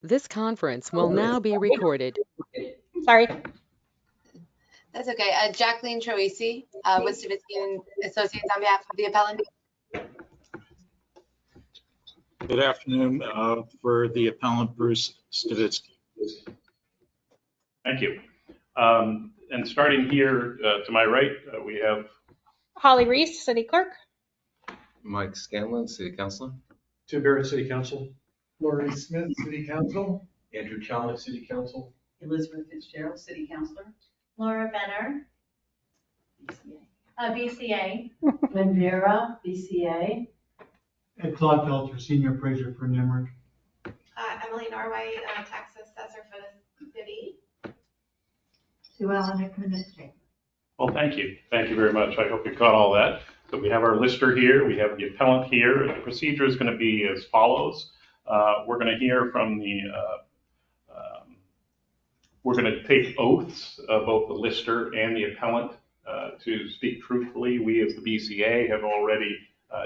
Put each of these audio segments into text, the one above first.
This conference will now be recorded. Sorry. That's okay. Jacqueline Troisi with Stavitsky and Associates on behalf of the appellant. Good afternoon for the appellant Bruce Stavitsky. Thank you. And starting here to my right, we have Holly Reese, City Clerk. Mike Scanlon, City Councilor. Tim Barrett, City Council. Laurie Smith, City Council. Andrew Chalmers, City Council. Elizabeth Fitzgerald, City Councilor. Laura Benner, BCA. Lynn Vera, BCA. Ed Claude Felter, Senior Appraiser for Nimerick. Emily Norway, Tax Assessor for the city. Sue Ellen, Administrator. well, thank you. Thank you very much. I hope you caught all that. So we have our lister here. We have the appellant here. The procedure is going to be as follows. We're going to hear from the we're going to take oaths of both the lister and the appellant to speak truthfully. We as the BCA have already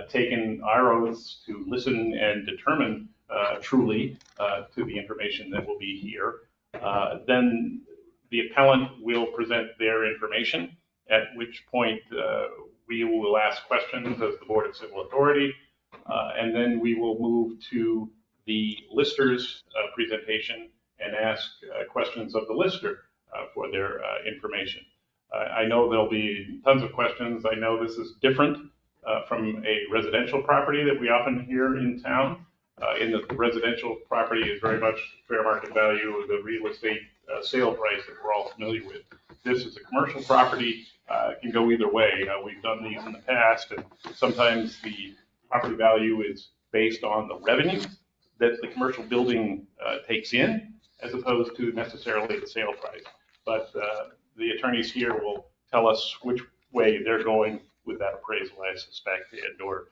taken our oaths to listen and determine truly to the information that will be here. Then the appellant will present their information, at which point we will ask questions as the Board of Civil Authority, and then we will move to the lister's presentation and ask questions of the lister for their information. I know there'll be tons of questions. I know this is different from a residential property that we often hear in town. In the residential property is very much fair market value of the real estate sale price that we're all familiar with. This is a commercial property, can go either way. We've done these in the past, and sometimes the property value is based on the revenue that the commercial building takes in, as opposed to necessarily the sale price. But the attorneys here will tell us which way they're going with that appraisal, I suspect, and or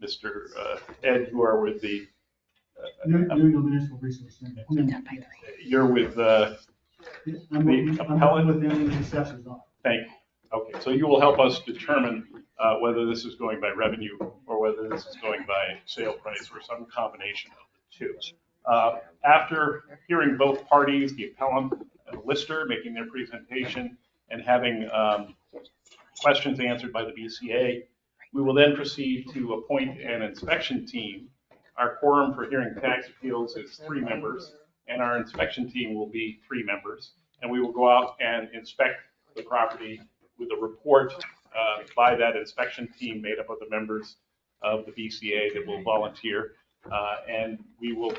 Mr. Ed, who are with the New England Municipal Resource Center. you're with the appellant? I'm with them in the assessor's office. Thank you. Okay, so you will help us determine whether this is going by revenue or whether this is going by sale price or some combination of the two. After hearing both parties, the appellant and the lister making their presentation and having questions answered by the BCA, we will then proceed to appoint an inspection team. Our quorum for hearing tax appeals is 3 members, and our inspection team will be 3 members. And we will go out and inspect the property with a report by that inspection team made up of the members of the BCA that will volunteer. And we will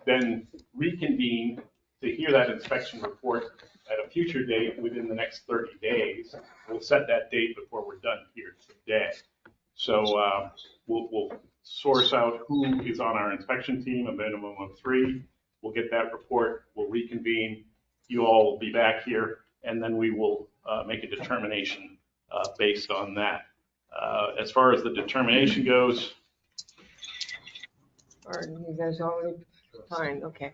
then reconvene to hear that inspection report at a future date within the next 30 days. We'll set that date before we're done here today. So we'll source out who is on our inspection team, a minimum of 3. We'll get that report, we'll reconvene, you all will be back here, and then we will make a determination based on that. As far as the determination goes. Or you guys already fine, okay.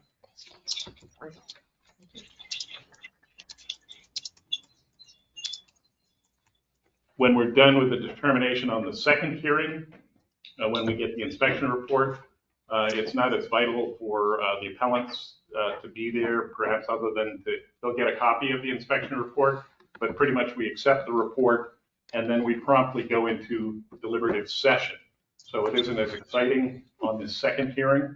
When we're done with the determination on the second hearing, when we get the inspection report, it's not as vital for the appellants to be there, perhaps other than they'll get a copy of the inspection report, but pretty much we accept the report and then we promptly go into deliberative session. So it isn't as exciting on this second hearing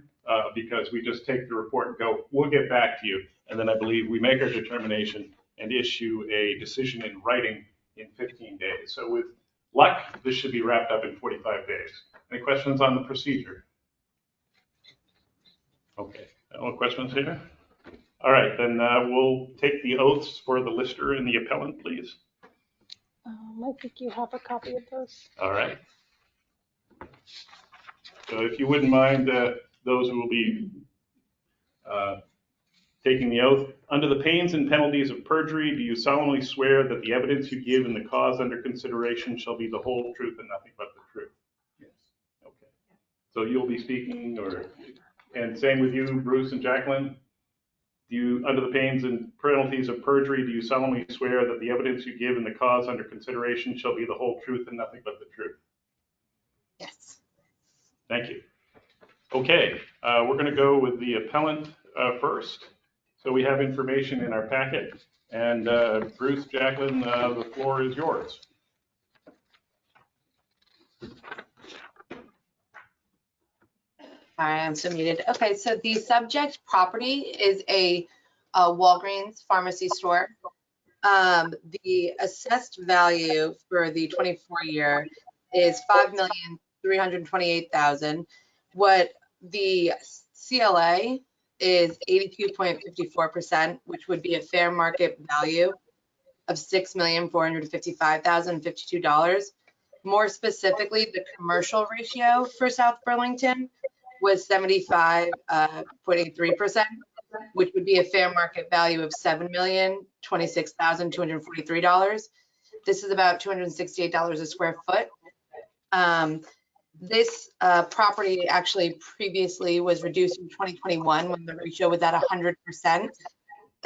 because we just take the report and go, we'll get back to you. And then I believe we make our determination and issue a decision in writing in 15 days. So with luck, this should be wrapped up in 45 days. Any questions on the procedure? Okay, no questions here? All right, then we'll take the oaths for the lister and the appellant, please. I think you have a copy of those. All right. So if you wouldn't mind, those who will be taking the oath, under the pains and penalties of perjury, do you solemnly swear that the evidence you give in the cause under consideration shall be the whole truth and nothing but the truth? Yes. Okay. So you'll be speaking, and same with you, Bruce and Jacqueline? Do you, under the pains and penalties of perjury, do you solemnly swear that the evidence you give in the cause under consideration shall be the whole truth and nothing but the truth? Yes. Thank you. Okay, we're going to go with the appellant, first. So we have information in our packet. And Bruce, Jacqueline, the floor is yours. All right, I'm so muted. Okay, so the subject property is a Walgreens pharmacy store. The assessed value for the 24 year is $5,328,000. What the CLA is 82.54%, which would be a fair market value of $6,455,052. More specifically, the commercial ratio for South Burlington was 75.83%, which would be a fair market value of $7,026,243. This is about $268 a square foot. This property actually previously was reduced in 2021 when the ratio was at 100%.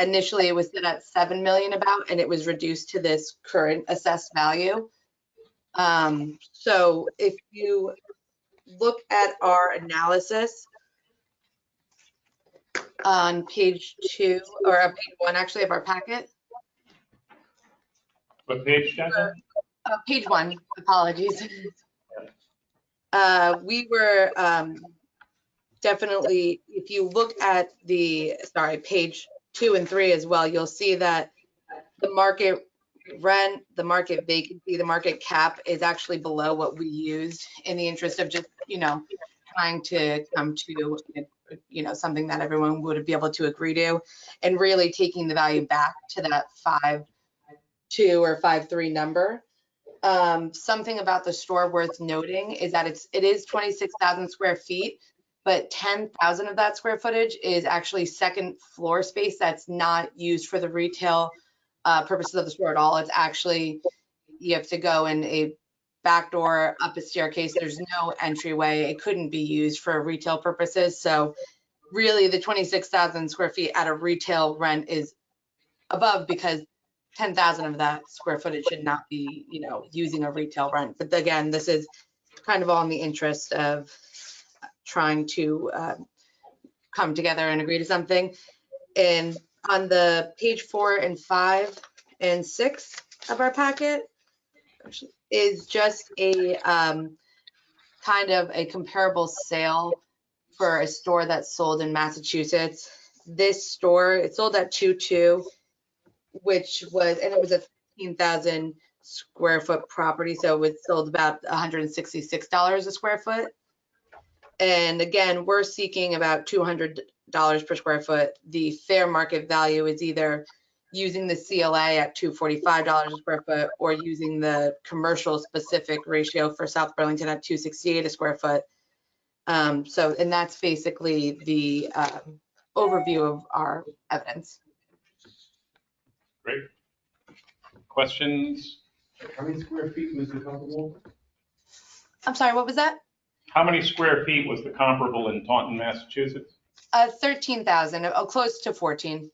Initially, it was set at $7 million about, and it was reduced to this current assessed value. So if you look at our analysis on page 2, or page 1 actually of our packet. What page, Jacqueline? Page 1, apologies. We were definitely, if you look at the, page 2 and 3 as well, you'll see that the market rent, the market vacancy, the market cap is actually below what we used in the interest of just, trying to come to, something that everyone would be able to agree to, and really taking the value back to that 5.2 or 5.3 number. Something about the store worth noting is that it is 26,000 square feet, but 10,000 of that square footage is actually second floor space that's not used for the retail purposes of the store at all. It's actually, you have to go in a back door, up a staircase. There's no entryway. It couldn't be used for retail purposes. So really the 26,000 square feet at a retail rent is above, because 10,000 of that square footage should not be, using a retail rent. But again, this is kind of all in the interest of trying to come together and agree to something. And on the page 4 and 5 and 6 of our packet is just a kind of a comparable sale for a store that's sold in Massachusetts. This store, it sold at 2.2, which was, and it was a 15,000 square foot property, so it sold about $166 a square foot. And again, we're seeking about $200 per square foot. The fair market value is either using the CLA at $245 a square foot, or using the commercial specific ratio for South Burlington at $268 a square foot. And that's basically the overview of our evidence. Great. Questions? How many square feet was the comparable? I'm sorry, what was that? How many square feet was the comparable in Taunton, Massachusetts? 13,000, close to 14.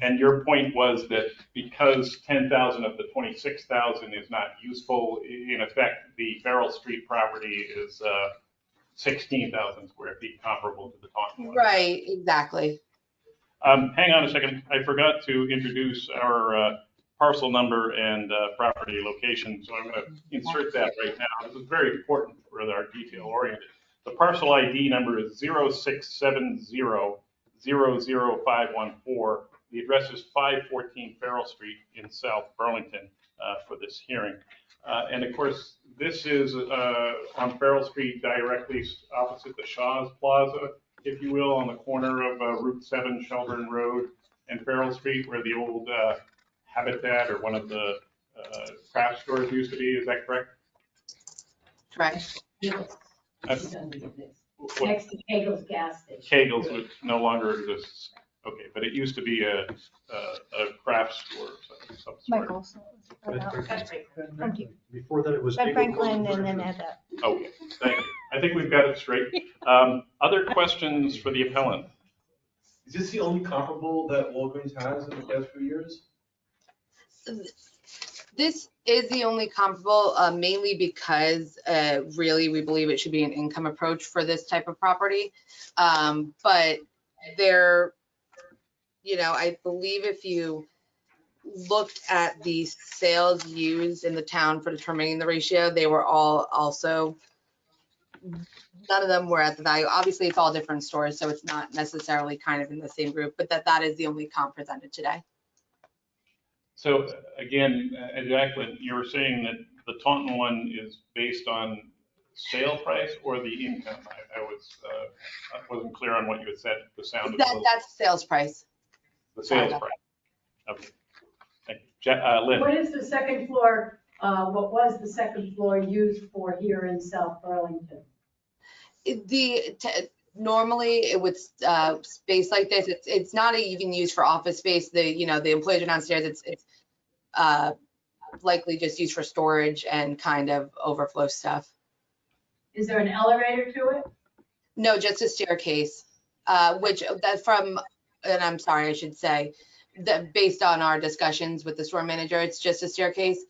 And your point was that because 10,000 of the 26,000 is not useful, in effect, the Farrell Street property is 16,000 square feet, comparable to the Taunton one. Right, exactly. Hang on a second. I forgot to introduce our parcel number and property location, so I'm going to insert that right now. This is very important for our detail oriented. The parcel ID number is 067000514. The address is 514 Farrell Street in South Burlington for this hearing. And of course, this is on Farrell Street, directly opposite the Shaw's Plaza, if you will, on the corner of Route 7, Shelburne Road, and Farrell Street, where the old Habitat or one of the craft stores used to be. Is that correct? Correct. Next to Kegel's gas station. Kegel's, which no longer exists. Okay, but it used to be a craft store of some sort. Michael's. Thank you. Before that, it was. Ben Franklin, and then add that. Okay, thank you. I think we've got it straight. Other questions for the appellant? Is this the only comparable that Walgreens has in the past few years? This is the only comparable, mainly because really we believe it should be an income approach for this type of property. But there, I believe if you looked at the sales used in the town for determining the ratio, they were all also, none of them were at the value. Obviously, it's all different stores, so it's not necessarily kind of in the same group, but that is the only comp presented today. So again, Jacqueline, you were saying that the Taunton one is based on sale price or the income? I wasn't clear on what you had said. The sound of That's sales price. the sales price. Okay. Thank you. Lynn. What is the second floor, what was the second floor used for here in South Burlington? Normally it would space like this. It's not even used for office space. The employees are downstairs. It's likely just used for storage and kind of overflow stuff. Is there an elevator to it? No, just a staircase, and I'm sorry, I should say that based on our discussions with the store manager, it's just a staircase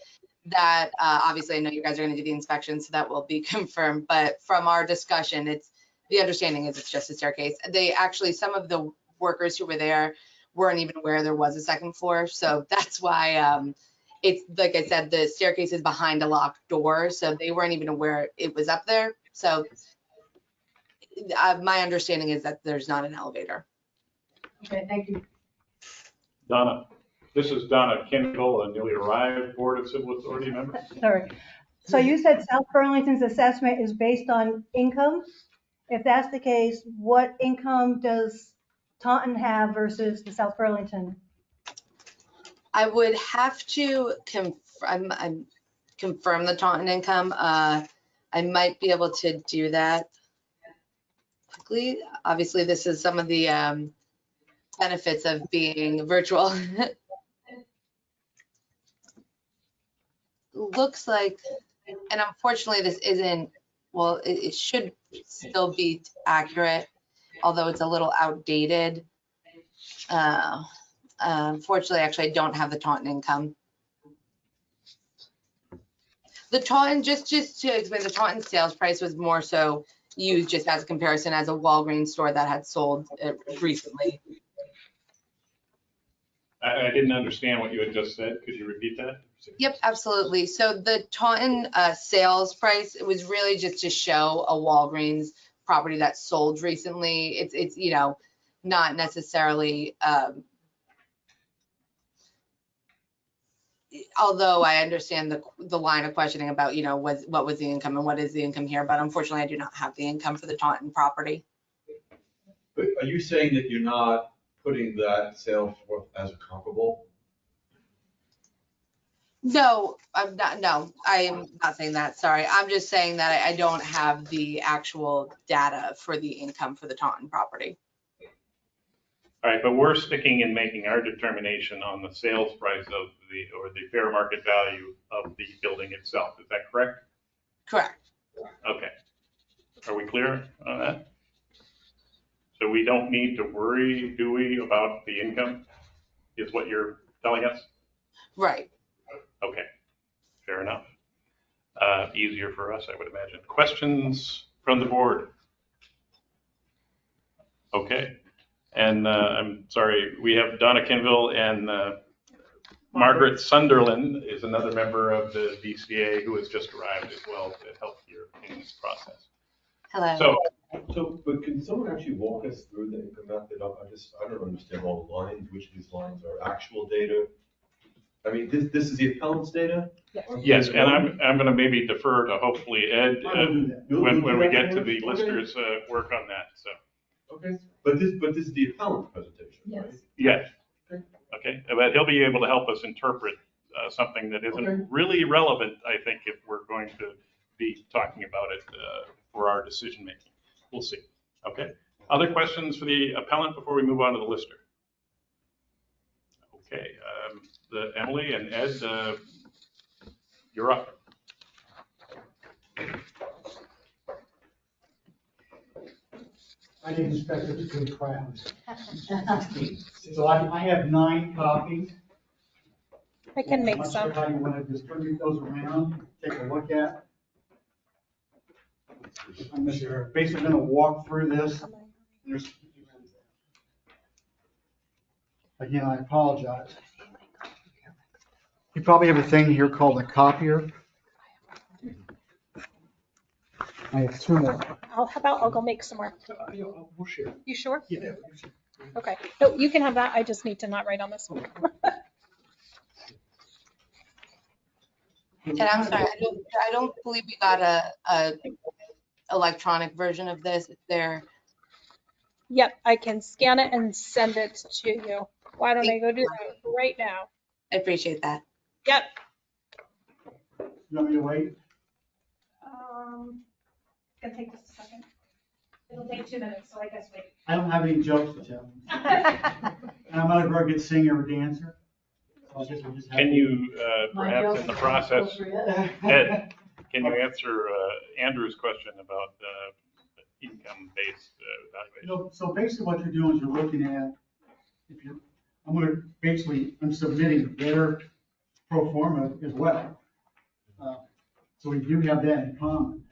that obviously I know you guys are going to do the inspection, so that will be confirmed. But from our discussion, the understanding is it's just a staircase. Some of the workers who were there weren't even aware there was a second floor. So that's why it's, like I said, the staircase is behind a locked door. So they weren't even aware it was up there. So my understanding is that there's not an elevator. Okay, thank you. Donna. This is Donna Kendall, a newly arrived Board of Civil Authority member. Sorry. So you said South Burlington's assessment is based on income? If that's the case, what income does Taunton have versus the South Burlington? I would have to confirm the Taunton income. I might be able to do that quickly. Obviously, this is some of the benefits of being virtual. Looks like, and unfortunately this isn't, well, it should still be accurate, although it's a little outdated. Unfortunately, actually, I don't have the Taunton income. The Taunton, just to explain, the Taunton sales price was more so used just as a comparison as a Walgreens store that had sold recently. I didn't understand what you had just said. Could you repeat that? Yep, absolutely. So the Taunton sales price, it was really just to show a Walgreens property that sold recently. It's not necessarily, although I understand the line of questioning about, what was the income and what is the income here, but unfortunately I do not have the income for the Taunton property. But are you saying that you're not putting that sales forth as a comparable? No, I'm not. No, I am not saying that. Sorry. I'm just saying that I don't have the actual data for the income for the Taunton property. All right, but we're sticking in making our determination on the sales price of the fair market value of the building itself. Is that correct? Correct. Okay. Are we clear on that? So we don't need to worry, do we, about the income, is what you're telling us? Right. Okay, fair enough. Easier for us, I would imagine. Questions from the board? Okay, and I'm sorry, we have Donna Kinville and Margaret Sunderland is another member of the BCA who has just arrived as well to help here in this process. Hello. But can someone actually walk us through the income method? I don't understand all the lines, which of these lines are actual data. I mean, this is the appellant's data? Yes, and I'm going to maybe defer to hopefully Ed when we get to the listers work on that. So. Okay, but this is the appellant's presentation, Yes. right? Yes. Okay. But he'll be able to help us interpret something that isn't really relevant, I think, if we're going to be talking about it for our decision making. We'll see. Okay. Other questions for the appellant before we move on to the lister? Okay. Emily and Ed, you're up. I didn't expect it to be crowds. So I have 9 copies. I can make I'm not some. sure how you want to distribute those around, take a look at. I'm just basically going to walk through this. There's- Again, I apologize. You probably have a thing here called a copier. I have two more. How about I'll go make some more. We'll share. You sure? Yeah. Okay. No, you can have that. I just need to not write on this one. And I'm sorry, I don't believe we got a electronic version of this. It's there. Yep, I can scan it and send it to you. Why don't I go do that right now? I appreciate that. Yep. You want me to wait? It's gonna take just a second. It'll take 2 minutes, so I guess wait. I don't have any jokes to tell. And I'm not a very good singer or dancer. So I guess we'll just have Can to- you My perhaps jokes in the are process, appropriate. Ed, can you answer Andrew's question about income-based evaluation? So basically what you're doing is you're looking at, I'm submitting their pro forma as well. So we do have that in common.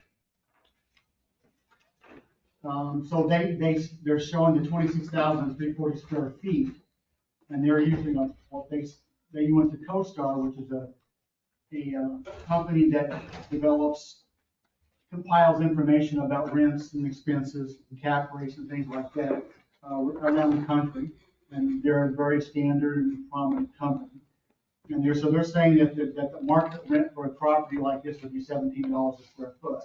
So they're showing the 26,340 square feet, and they're using they went to CoStar, which is a company that compiles information about rents and expenses and cap rates and things like that around the country. And they're a very standard and prominent company. And they're saying that the market rent for a property like this would be $17 a square foot.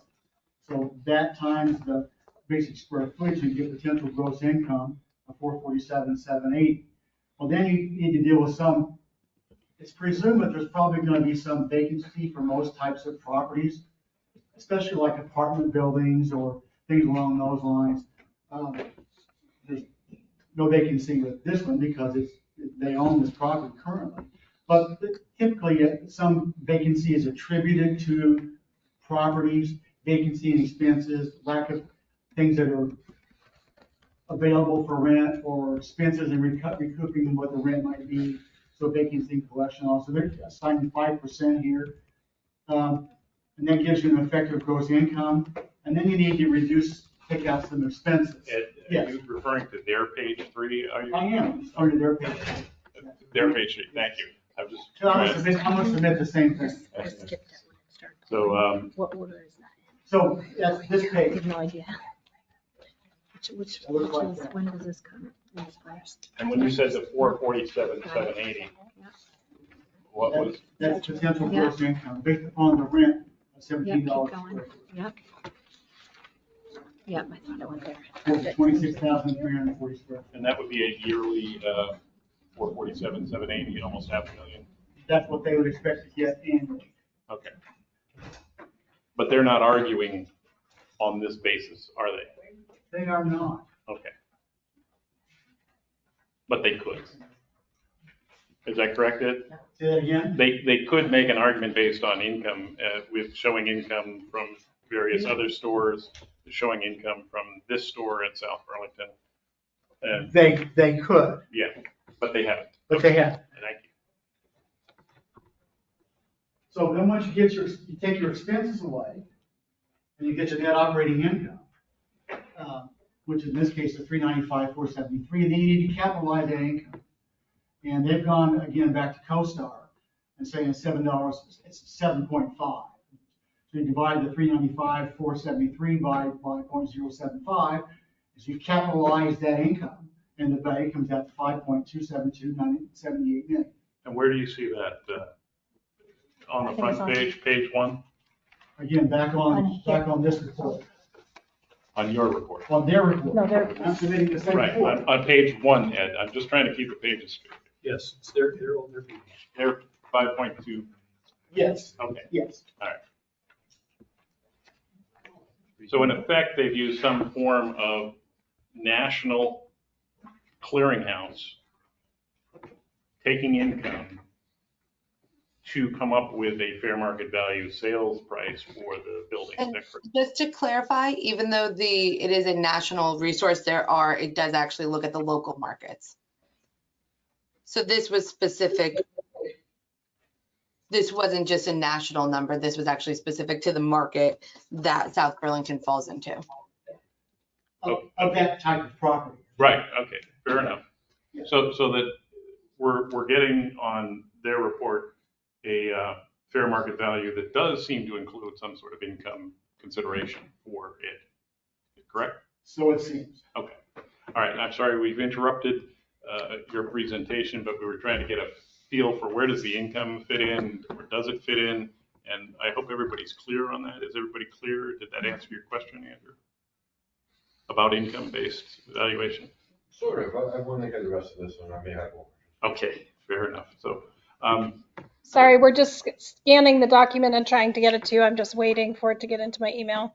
So that times the basic square footage, you get potential gross income of $447,780. Well, then you need to deal with it's presumed that there's probably going to be some vacancy for most types of properties, especially like apartment buildings or things along those lines. There's no vacancy with this one because they own this property currently. But typically, some vacancy is attributed to properties, vacancy and expenses, lack of things that are available for rent, or expenses and recouping what the rent might be. So vacancy and collection also, they're assigning 5% here. And that gives you an effective gross income. And then you need to pick out some expenses. Ed, Yes. are you referring to their page 3? Are you? I am, under their page. Their page 3, thank you. I'm just So I'm gonna submit the same thing. So, What order is that So that's this in? I page. have no idea. Which It looks like is, that. when does this come? When's first? and when you said the 447,780, what was, That's potential gross income based upon the rent of Yep, $17 keep a going. square foot. Yep. Yep, I thought it went there. 26,340 square feet. and that would be a yearly 447,780, almost $500,000. That's what they would expect to get annually. Okay. But they're not arguing on this basis, are they? They are not. Okay. But they could. Is that correct, Ed? Say that again? They could make an argument based on income, with showing income from various other stores, showing income from this store in South Burlington. And They could, yeah, but they haven't. but they have. Thank you. So then once you take your expenses away, and you get your net operating income, which in this case is $395,473, and then you need to capitalize that income. And they've gone again back to CoStar and saying it's $7, it's 7.5. So you divide the $395,473 by 0.075, as you capitalize that income, and the value comes out to $5.27278 million. And where do you see that? On the I think it's front on- page 1, Again, back on this report, on your report? on their report. No, they're- I'm submitting the same Right, report. on page 1, Ed, I'm just trying to keep the pages straight. Yes, it's they're on their page. They're 5.2, Yes, okay, yes. all right. So in effect, they've used some form of national clearinghouse, taking income to come up with a fair market value sales price for the building. Is And that correct? just to clarify, even though it is a national resource, it does actually look at the local markets. So this was specific this wasn't just a national number. This was actually specific to the market that South Burlington falls into. Of that type of property. Right, okay, fair enough. So that we're getting on their report a fair market value that does seem to include some sort of income consideration for it, correct? So it seems. Okay, all right, I'm sorry we've interrupted your presentation, but we were trying to get a feel for where does the income fit in, or does it fit in? And I hope everybody's clear on that. Is everybody clear? Did that answer your question, Andrew? About income-based valuation? Sort of. I want to get the rest of this one. I may have more. Okay, fair enough. So, Sorry, we're just scanning the document and trying to get it to you. I'm just waiting for it to get into my email.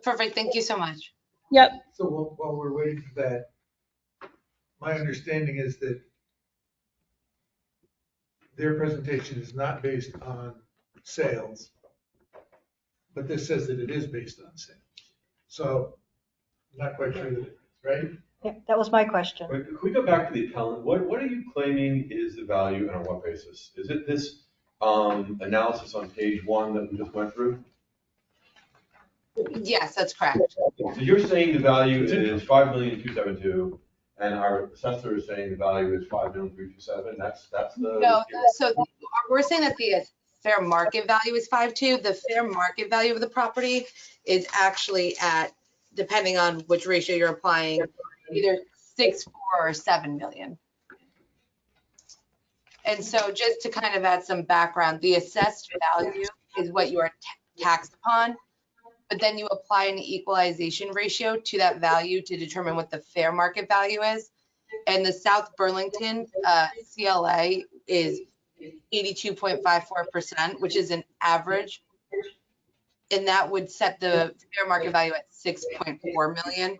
Perfect. Thank you so much. Yep. So while we're waiting for that, my understanding is that their presentation is not based on sales, but this says that it is based on sales. So I'm not quite sure that it is, right? Yeah, that was my question. Wait, can we go back to the appellant? What are you claiming is the value and on what basis? Is it this analysis on page 1 that we just went through? Yes, that's correct. So you're saying the value is 5,272,000, and our assessor is saying the value is 5,327,000. That's the No, so we're saying that the fair market value is 5.2. The fair market value of the property is actually at, depending on which ratio you're applying, either 6.4 or 7 million. And so just to kind of add some background, the assessed value is what you are taxed upon, but then you apply an equalization ratio to that value to determine what the fair market value is. And the South Burlington CLA is 82.54%, which is an average. And that would set the fair market value at 6.4 million,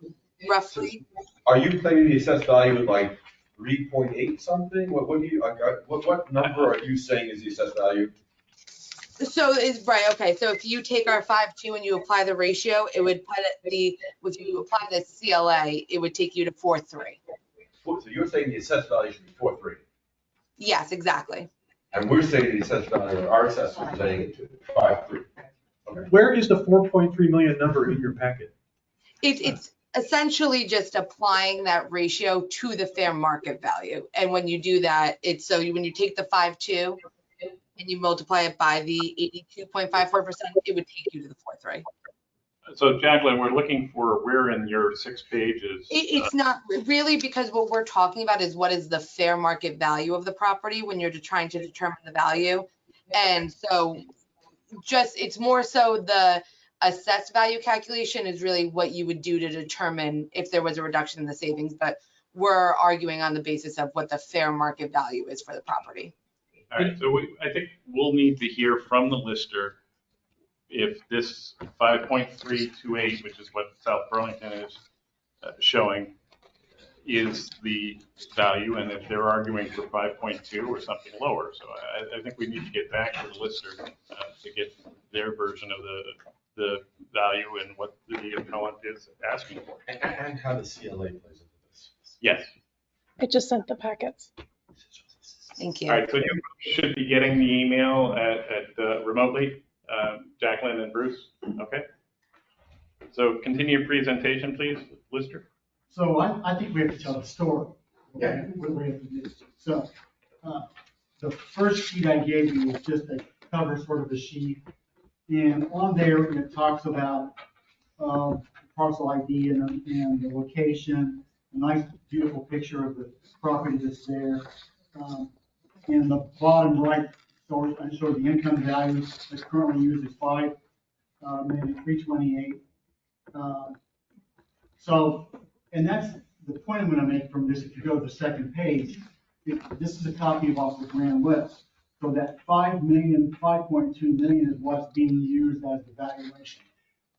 roughly. Are you claiming the assessed value is like 3.8 something? What number are you saying is the assessed value? So is right. Okay. So if you take our 5.2 and you apply the ratio, it would put it if you apply the CLA, it would take you to 4.3. So you're saying the assessed value should be 4.3? Yes, exactly. And we're saying the assessed value, our assessor is saying 5.3. Okay. Where is the 4.3 million number in your packet? It's essentially just applying that ratio to the fair market value. And when you do that, it's so when you take the 5.2 and you multiply it by the 82.54%, it would take you to the 4.3. so Jacqueline, we're looking for where in your 6 pages. It's not really, because what we're talking about is what is the fair market value of the property when you're trying to determine the value. And so it's more so the assessed value calculation is really what you would do to determine if there was a reduction in the savings, but we're arguing on the basis of what the fair market value is for the property. All right, so I think we'll need to hear from the lister if this 5.328, which is what South Burlington is showing, is the value, and if they're arguing for 5.2 or something lower. So I think we need to get back to the lister to get their version of the value and what the appellant is asking for. And how the CLA plays into this. Yes. I just sent the packets. Thank you. All right, so you should be getting the email remotely, Jacqueline and Bruce. Okay. So continue your presentation, please, lister. So I think we have to tell the story. Okay? What we have to do. So the first sheet I gave you was just a cover sort of a sheet. And on there, it talks about parcel ID and the location, a nice, beautiful picture of the property that's there. In the bottom right, I show the income value that's currently used is $5,328,000. So, and that's the point I'm going to make from this. If you go to the second page, this is a copy of off the grand list. So that 5.2 million is what's being used as the valuation.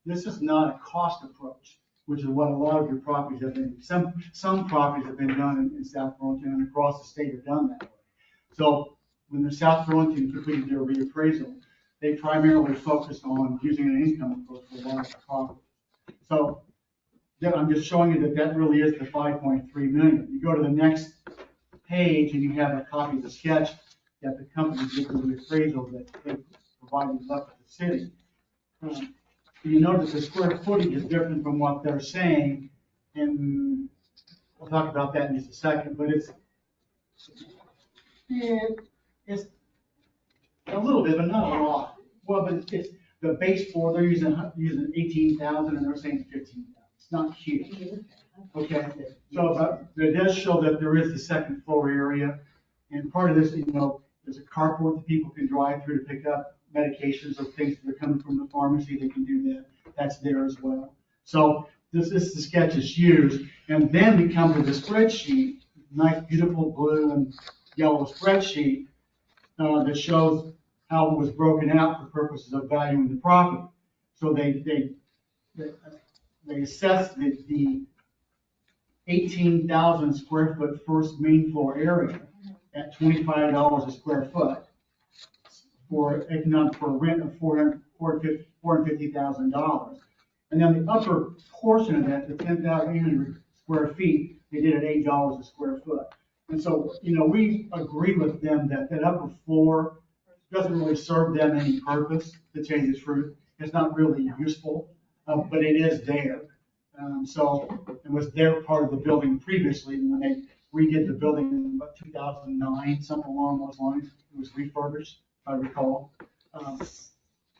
This is not a cost approach, which is what a lot of your properties have been. Some properties have been done in South Burlington and across the state are done that way. So when the South Burlington completed their reappraisal, they primarily focused on using an income approach for a lot of the properties. So then I'm just showing you that really is the 5.3 million. You go to the next page and you have a copy of the sketch. that the company did the appraisal that they provided up to the city. You notice the square footage is different from what they're saying, and we'll talk about that in just a second, but it's a little bit, but not a lot. Well, but it's the base floor, they're using 18,000 and they're saying 15,000. It's not huge. Okay, so it does show that there is the second floor area, and part of this, there's a carport that people can drive through to pick up medications or things that are coming from the pharmacy. They can do that. That's there as well. So this is the sketch that's used, and then we come to the spreadsheet, nice, beautiful blue and yellow spreadsheet that shows how it was broken out for purposes of valuing the property. So they assessed the 18,000 square foot first main floor area at $25 a square foot for a rent of $450,000. And then the upper portion of that, the 10,800 square feet, they did at $8 a square foot. And so, we agree with them that that upper floor doesn't really serve them any purpose, to tell you the truth. It's not really useful, but it is there. So it was their part of the building previously, and when they redid the building in about 2009, something along those lines. It was refurbished, if I recall.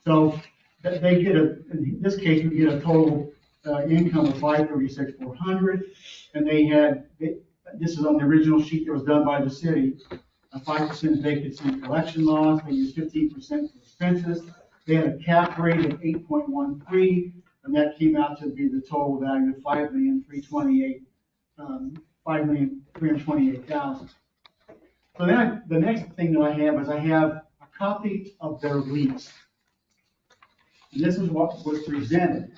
So they get in this case, we get a total income of $536,400, and this is on the original sheet that was done by the city, a 5% vacancy and collection loss. They used 15% for expenses. They had a cap rate of 8.13, and that came out to be the total value of $5,328,000. So then the next thing that I have is I have a copy of their lease. And this is what was presented.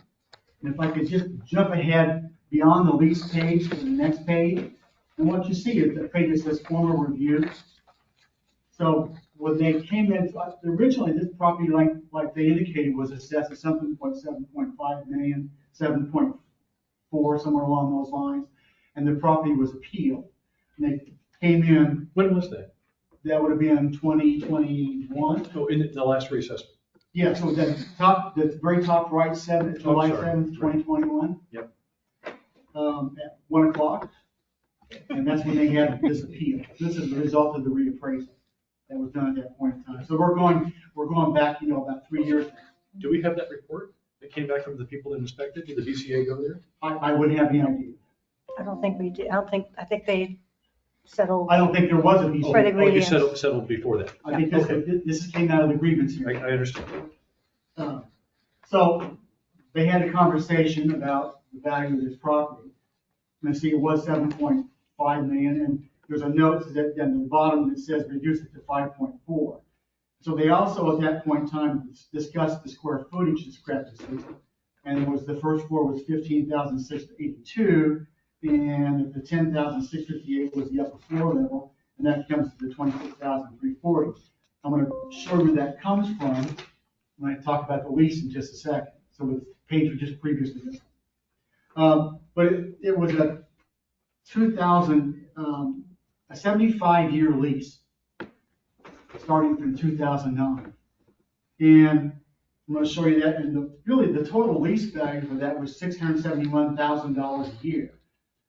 And if I could just jump ahead beyond the lease page to the next page, and what you see is the page that says formal review. So when they came in, originally this property, like they indicated, was assessed at something like 7.5 million, 7.4, somewhere along those lines, and the property was appealed. And they came in. When was that? That would have been 2021. Oh, in the last reassessment. Yeah, so the very top right, July 7th, 2021. Yep. At 1 o'clock. And that's when they had this appeal. This is the result of the reappraisal that was done at that point in time. So we're going back, about 3 years now. Do we have that report that came back from the people that inspected? Did the BCA go there? I wouldn't have any idea. I don't think we did. I think they settled. I don't think there was a BCA. For the Oh, you grievance. settled before that. I think this came out of the grievance here. I understand. So they had a conversation about the value of this property. And see, it was 7.5 million, and there's a note that at the bottom that says reduce it to 5.4. So they also at that point in time discussed the square footage discrepancy, and it was the first floor was 15,682, and the 10,658 was the upper floor level, and that comes to the 26,340. I'm going to show you where that comes from when I talk about the lease in just a second. So the page we just previously did. But it was a 75-year lease starting from 2009. And I'm going to show you that. And really the total lease value for that was $671,000 a year.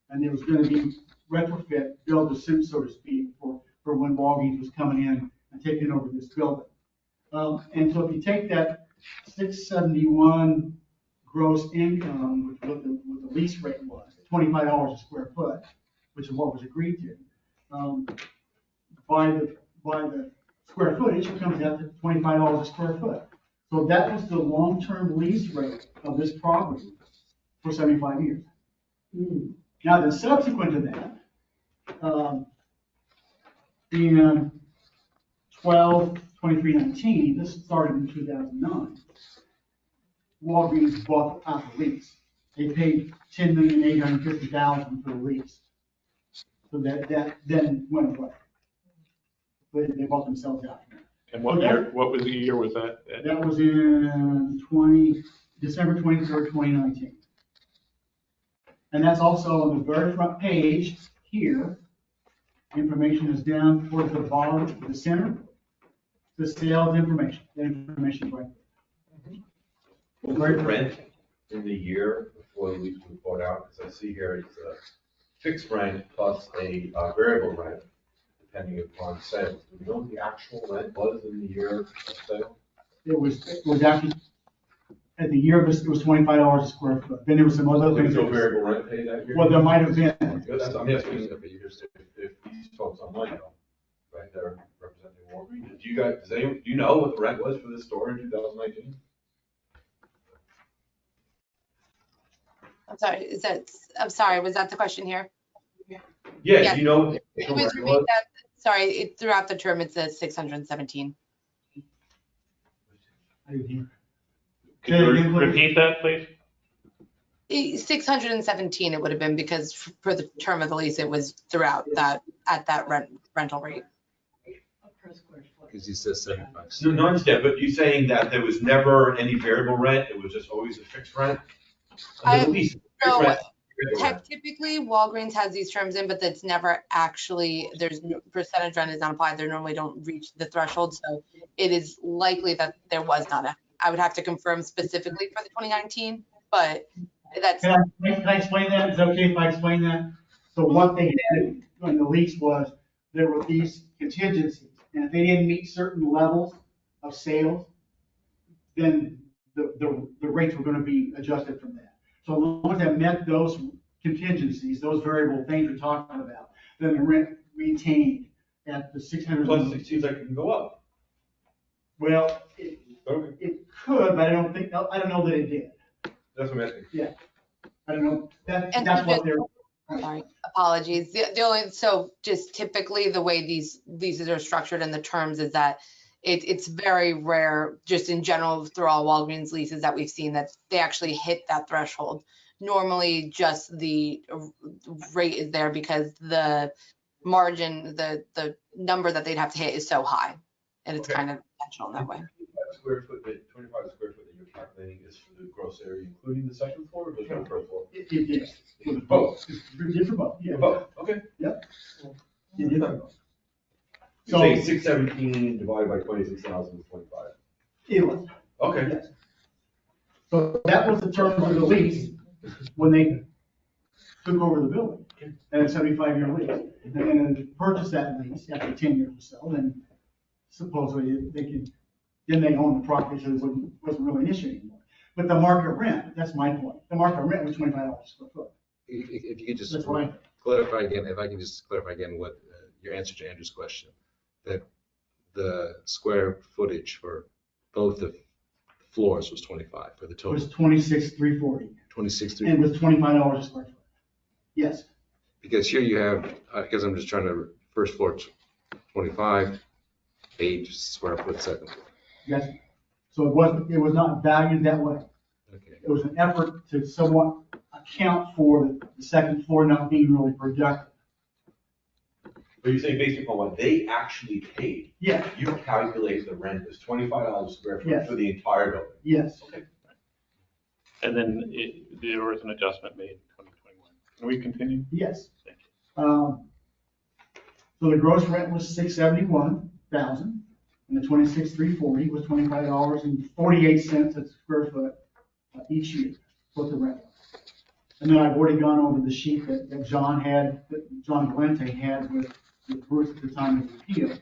And it was going to be retrofit, build to suit, so to speak, for when Walgreens was coming in and taking over this building. And so if you take that 671 gross income, which what the lease rate was, $25 a square foot, which is what was agreed to, by the square footage, it comes out to $25 a square foot. So that was the long-term lease rate of this property for 75 years. Now, then subsequent to that, in 12/23/19, this started in 2009. Walgreens bought out the lease. They paid $10,850,000 for the lease. So that then went away. They bought themselves out. And what was the year was that? That was in December 23rd, 2019. And that's also on the very front page here. Information is down towards the bottom, the center. The sales information, the information right there. What was the rent in the year before the lease was bought out? Because I see here it's a fixed rent plus a variable rent, depending upon sales. Do we know what the actual rent was in the year of sale? It was actually, at the year of this, it was $25 a square foot. Then there was some other There was things. no variable rent paid that year? Well, there might have been. I'm asking if these folks online know, right, they're representing Walgreens. Do you know what the rent was for this store in 2019? I'm sorry, was that the question here? Yeah, Yes. do you know what the It actual was rent repeat was? that, sorry, throughout the term, it says 617. I didn't hear. Could you repeat that, please? 617 it would have been, because for the term of the lease, it was throughout that, at that rental rate. Because he says 75. No, I understand, but you're saying that there was never any variable rent, it was just always a fixed rent? Under the lease, fixed So rent, variable rent. typically Walgreens has these terms in, but that's never actually, there's no percentage rent is not applied. They normally don't reach the threshold. So it is likely that there was not a, I would have to confirm specifically for the 2019, but that's. Can I explain that? Is it okay if I explain that? So what they had in the lease was, there were these contingencies, and if they didn't meet certain levels of sales, then the rates were gonna be adjusted from that. So as long as that met those contingencies, those variable things we're talking about, then the rent maintained at the 600. Plus, it seems like it can go up. Well, it could, but I don't know that it did. That's what I'm asking. Yeah. I don't know. And That's what just- they're. Sorry, apologies. The only, so just typically the way these leases are structured in the terms is that it's very rare, just in general, through all Walgreens leases that we've seen, that they actually hit that threshold. Normally, just the rate is there because the margin, the number that they'd have to hit is so high, and it's kind of intentional in that way. 25 square foot that you're calculating is for the gross area, including the second floor, or just the first floor? It did. Both. It did for both. Yeah. Both, okay. Yep. It did for both. So say 617 divided by 26,000 is 25. It was. Okay. Yes. So that was the term of the lease when they took over the building, and a 75-year lease. And then they purchased that lease after 10 years or so, then supposedly then they own the property, so it wasn't really an issue anymore. But the market rent, that's my point. The market rent was $25 a square foot. If you could just That's right. clarify again, if I can just clarify again what your answer to Andrew's question, that the square footage for both the floors was 25 for the It total. was 26,340. 26,340. And it was $25 a square foot. Yes. Because here you have, because I'm just trying to, first floor 25, 8 square foot, second floor. Yes. So it was not valued that way. Okay. It was an effort to somewhat account for the second floor not being really productive. But you're saying based upon what they actually paid? Yeah. You calculate the rent as $25 a square foot Yes. for the entire building? Yes. Okay. And then there was an adjustment made in 2021. Can we continue? Yes. Thank you. So the gross rent was $671,000, and the 26,340 was $25.48 a square foot each year, what the rent was. And then I've already gone over the sheet that John Valente had with Bruce at the time of the appeal.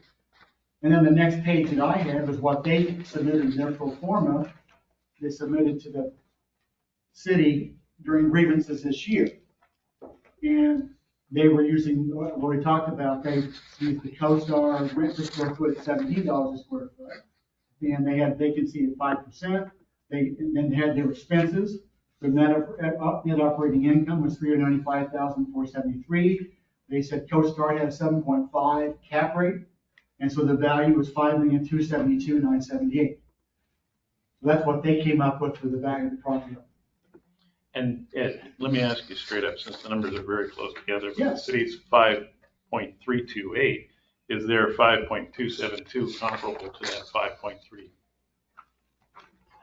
And then the next page that I had was what they submitted in their pro forma. They submitted to the city during grievances this year. And they were using what we talked about. They used the CoStar rent per square foot at $17 a square foot. And they had vacancy at 5%. They then had their expenses. The net operating income was $395,473. They said CoStar had a 7.5 cap rate. And so the value was $5,272,978. So that's what they came up with for the value of the property. And Ed, let me ask you straight up, since the numbers are very close together, but the Yes. city's 5.328, is their 5.272 comparable to that 5.328?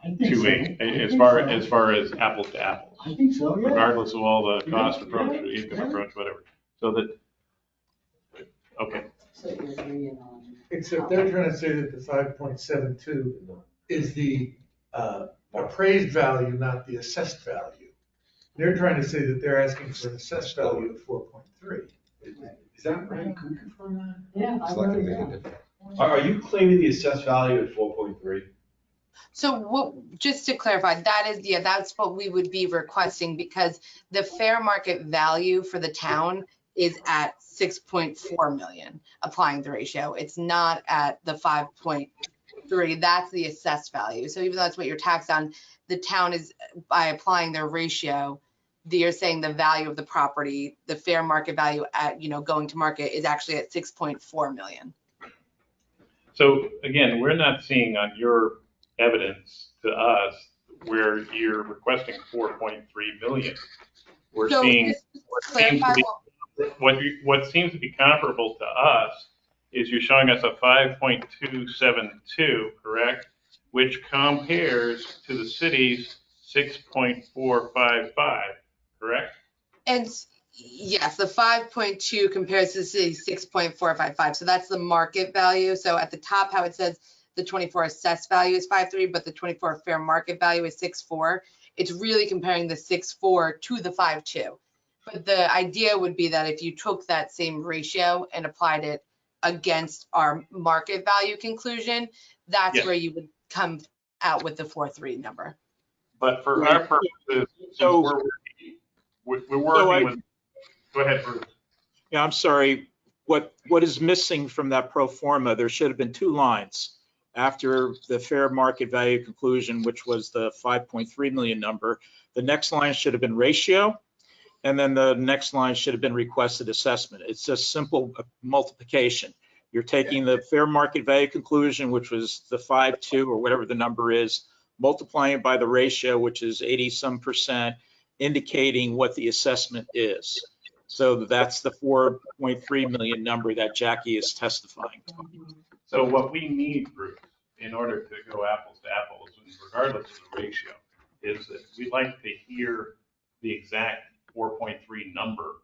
I think so. As far as apples to apples? I think so, yeah. Regardless of all the cost Yeah, approach, yeah, income yeah. approach, whatever. So that, Okay. Except they're trying to say that the 5.72 is the appraised value, not the assessed value. They're trying to say that they're asking for an assessed value of 4.3. Is that right? Can we confirm that? Yeah. It's not gonna make a difference. Are you claiming the assessed value at 4.3? So just to clarify, that's what we would be requesting, because the fair market value for the town is at 6.4 million, applying the ratio. It's not at the 5.3. That's the assessed value. So even though that's what you're taxed on, the town is, by applying their ratio, you're saying the value of the property, the fair market value at, going to market is actually at 6.4 million. So again, we're not seeing on your evidence to us where you're requesting 4.3 million. We're So seeing just to clarify, what seems to be comparable to us is you're showing us a 5.272, correct? Which compares to the city's 6.455, correct? and yes, the 5.2 compares to the city's 6.455. So that's the market value. So at the top, how it says the 24 assessed value is 5.3, but the 24 fair market value is 6.4. It's really comparing the 6.4 to the 5.2. But the idea would be that if you took that same ratio and applied it against our market value conclusion, that's Yes. where you would come out with the 4.3 number. But for our purposes, So- we're working with, go ahead, Bruce. Yeah, I'm sorry. What is missing from that pro forma? There should have been two lines after the fair market value conclusion, which was the 5.3 million number. The next line should have been ratio, and then the next line should have been requested assessment. It's just simple multiplication. You're taking the fair market value conclusion, which was the 5.2 or whatever the number is, multiplying it by the ratio, which is 80% indicating what the assessment is. So that's the 4.3 million number that Jackie is testifying to. So what we need, Bruce, in order to go apples to apples, and regardless of the ratio, is that we'd like to hear the exact 4.3 number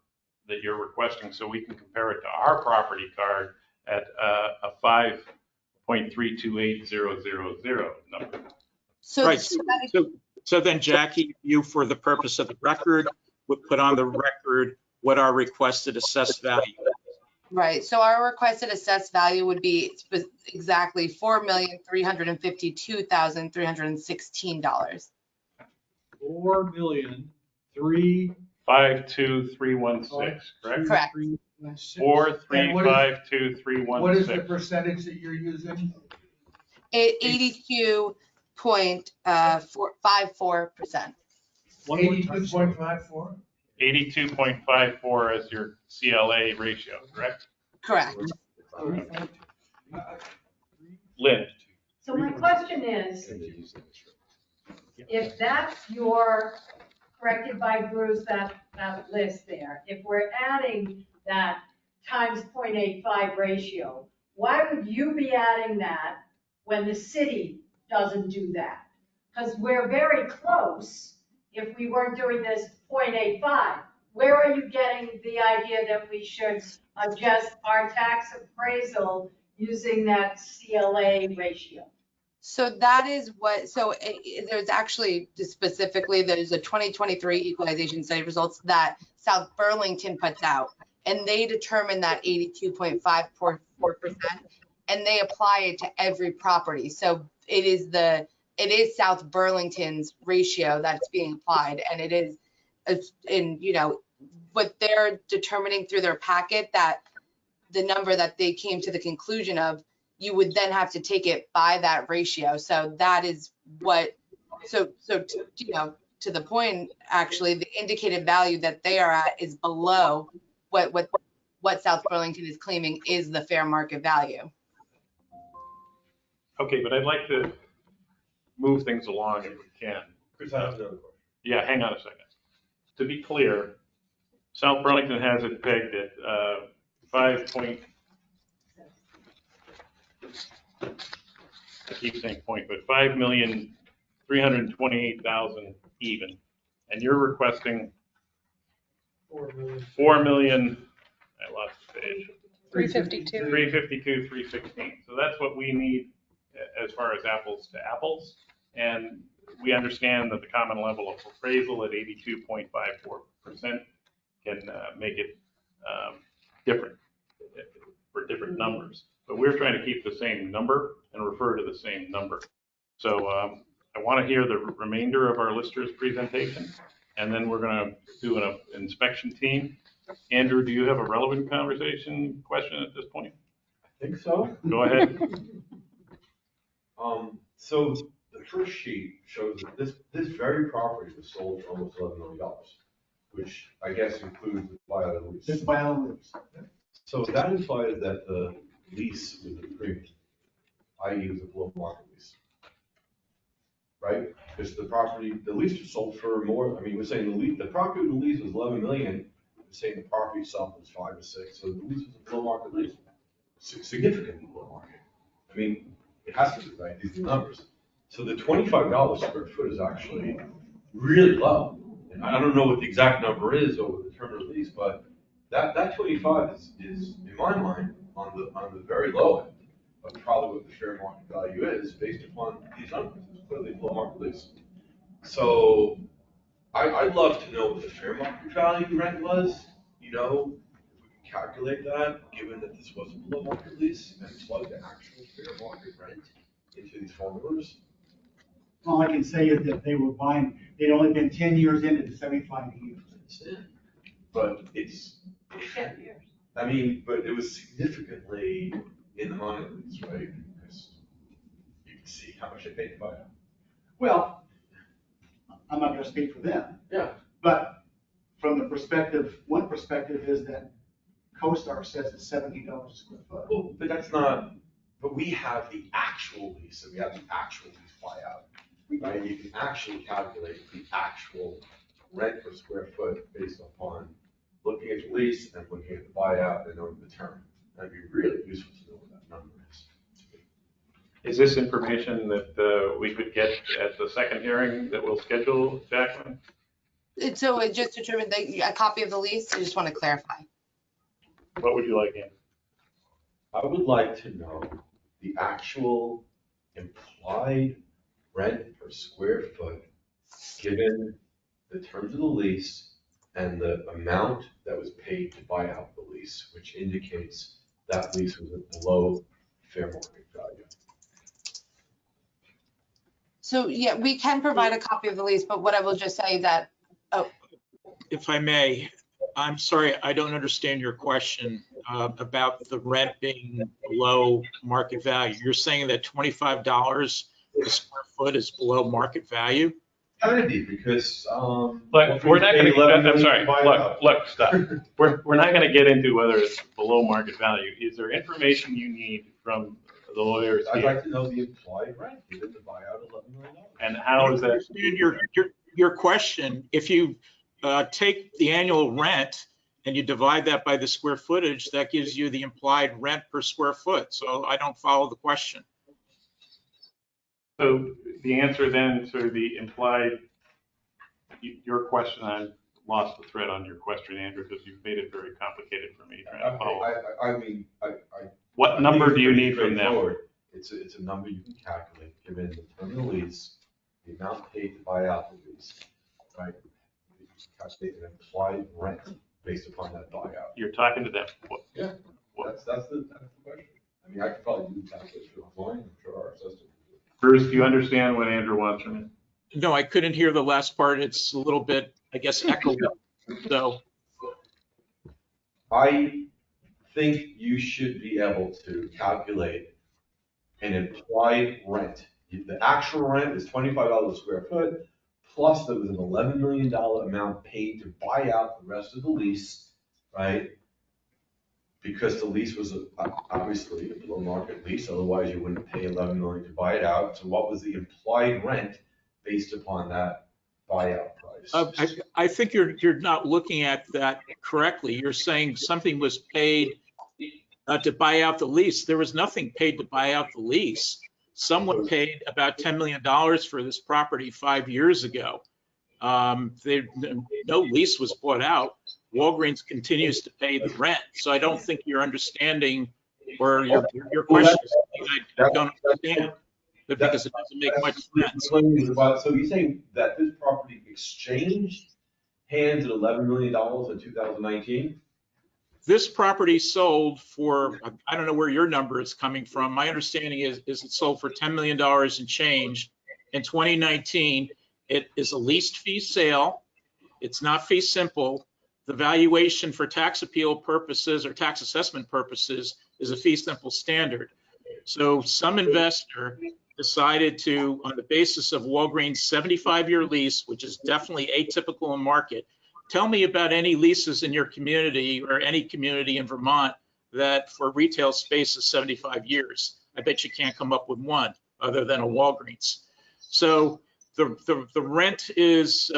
that you're requesting so we can compare it to our property card at a 5.328000 number. So, Right. So then, Jackie, you, for the purpose of the record, would put on the record what our requested assessed value is. right. So our requested assessed value would be exactly $4,352,316. 4,000,003. 52316, correct? Correct. 4352316. What is the percentage that you're using? 82.54%. 82.54? 82.54 as your CLA ratio, correct? Correct. Lynn? So my question is, if that's your, corrected by Bruce, that list there, if we're adding that times 0.85 ratio, why would you be adding that when the city doesn't do that? Because we're very close if we weren't doing this 0.85. Where are you getting the idea that we should adjust our tax appraisal using that CLA ratio? So that is what, there's actually specifically, there's a 2023 equalization study results that South Burlington puts out, and they determine that 82.54%, and they apply it to every property. So it is South Burlington's ratio that's being applied, and it is what they're determining through their packet, that the number that they came to the conclusion of, you would then have to take it by that ratio. So that is what, to the point, actually, the indicated value that they are at is below what South Burlington is claiming is the fair market value. Okay, but I'd like to move things along if we can. Chris, I have another question. Yeah, hang on a second. To be clear, South Burlington has it pegged at 5 point, I keep saying point, but 5,328,000 even. And you're requesting 4 million, I lost the page. 352. 352, 316. So that's what we need as far as apples to apples. And we understand that the common level of appraisal at 82.54% can make it different for different numbers. But we're trying to keep the same number and refer to the same number. So I want to hear the remainder of our lister's presentation, and then we're going to do an inspection team. Andrew, do you have a relevant question at this point? I think so. Go ahead. So the first sheet shows that this very property was sold for almost $11 million, which I guess includes the buyout lease. This buyout lease. So that implies that the lease was a premium, i.e. it was a below market lease. Right? Because the lease was sold for more, I mean, we're saying the property with the lease was 11 million, we're saying the property itself was 5 or 6, so the lease was a below market lease. Significantly below market. I mean, it has to be, right? These are the numbers. So the $25 square foot is actually really low. And I don't know what the exact number is over the term of the lease, but that 25 is in my mind on the very low end of probably what the fair market value is based upon these numbers. It's clearly below market lease. So I'd love to know what the fair market value rent was, you know, if we can calculate that, given that this was a below market lease, and plug the actual fair market rent into these formulas. All I can say is that they were buying, they'd only been 10 years into the 75 years. But it's, I mean, but it was significantly in the money lease, right? Because you can see how much they paid to buy it. Well, I'm not gonna speak for them. Yeah. But from the perspective, one perspective is that CoStar says it's $70 a square foot. Well, but that's not, but we have the actual lease, so we have the actual lease buyout. Right? You can actually calculate the actual rent per square foot based upon looking at the lease and looking at the buyout and knowing the term. That'd be really useful to know what that number is. Is this information that we could get at the second hearing that we'll schedule, Jacqueline? So it just determined a copy of the lease. I just want to clarify. What would you like, Andrew? I would like to know the actual implied rent per square foot, given the terms of the lease and the amount that was paid to buy out the lease, which indicates that lease was below fair market value. So yeah, we can provide a copy of the lease, but what I will just say that, If I may, I'm sorry, I don't understand your question about the rent being below market value. You're saying that $25 a square foot is below market value? Kind of deep, because Look, we're not going to. I'm sorry. Look, stop. We're not going to get into whether it's below market value. Is there information you need from the lawyers I'd here? like to know the implied rent given the buyout $11 million. And how is that? Your question, if you take the annual rent and you divide that by the square footage, that gives you the implied rent per square foot. So I don't follow the question. So the answer then to the implied, your question, I lost the thread on your question, Andrew, because you've made it very complicated for me trying to follow. I mean, What number do you need from them? It's a number you can calculate, given the term of the lease, the amount paid to buy out the lease, right? You calculate an implied rent based upon that buyout. You're talking to them. Yeah, that's the question. I mean, I could probably do the calculation offline, I'm sure our assistant. Bruce, do you understand what Andrew wants from you? No, I couldn't hear the last part. It's a little bit, I guess, echoed. So I think you should be able to calculate an implied rent. The actual rent is $25 a square foot, plus there was an $11 million amount paid to buy out the rest of the lease, right? Because the lease was obviously a below market lease, otherwise you wouldn't pay $11 million to buy it out. So what was the implied rent based upon that buyout price? I think you're not looking at that correctly. You're saying something was paid to buy out the lease. There was nothing paid to buy out the lease. Someone paid about $10 million for this property 5 years ago. No lease was bought out. Walgreens continues to pay the rent. So I don't think you're understanding, or your question is something I don't understand, but because it doesn't make much sense. So you're saying that this property exchanged hands at $11 million in 2019? This property sold for, I don't know where your number is coming from. My understanding is it sold for $10 million and change in 2019. It is a leased fee sale. It's not fee simple. The valuation for tax appeal purposes or tax assessment purposes is a fee simple standard. So some investor decided to, on the basis of Walgreens' 75-year lease, which is definitely atypical in market. Tell me about any leases in your community or any community in Vermont that for retail space is 75 years. I bet you can't come up with one other than a Walgreens. So the rent is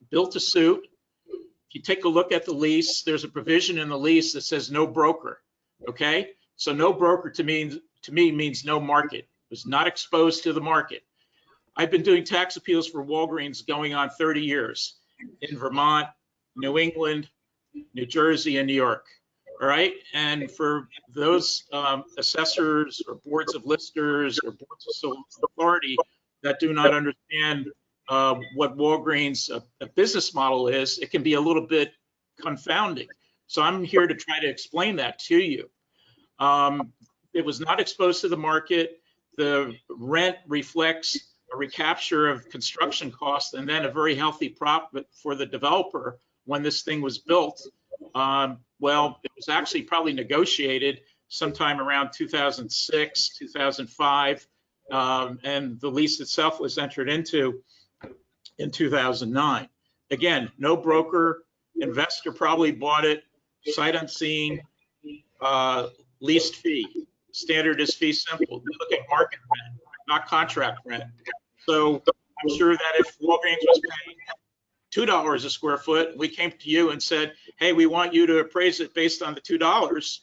built to suit. If you take a look at the lease, there's a provision in the lease that says no broker. Okay, so no broker to me means no market. It was not exposed to the market. I've been doing tax appeals for Walgreens going on 30 years in Vermont, New England, New Jersey, and New York. All right, and for those assessors or boards of listers or boards of authority that do not understand what Walgreens a business model is, it can be a little bit confounding. So I'm here to try to explain that to you. It was not exposed to the market. The rent reflects a recapture of construction costs and then a very healthy profit for the developer when this thing was built. Well, it was actually probably negotiated sometime around 2006, 2005, and the lease itself was entered into in 2009. Again, no broker, investor probably bought it, sight unseen, leased fee. Standard is fee simple. We look at market rent, not contract rent. So I'm sure that if Walgreens was paying $2 a square foot, we came to you and said, hey, we want you to appraise it based on the $2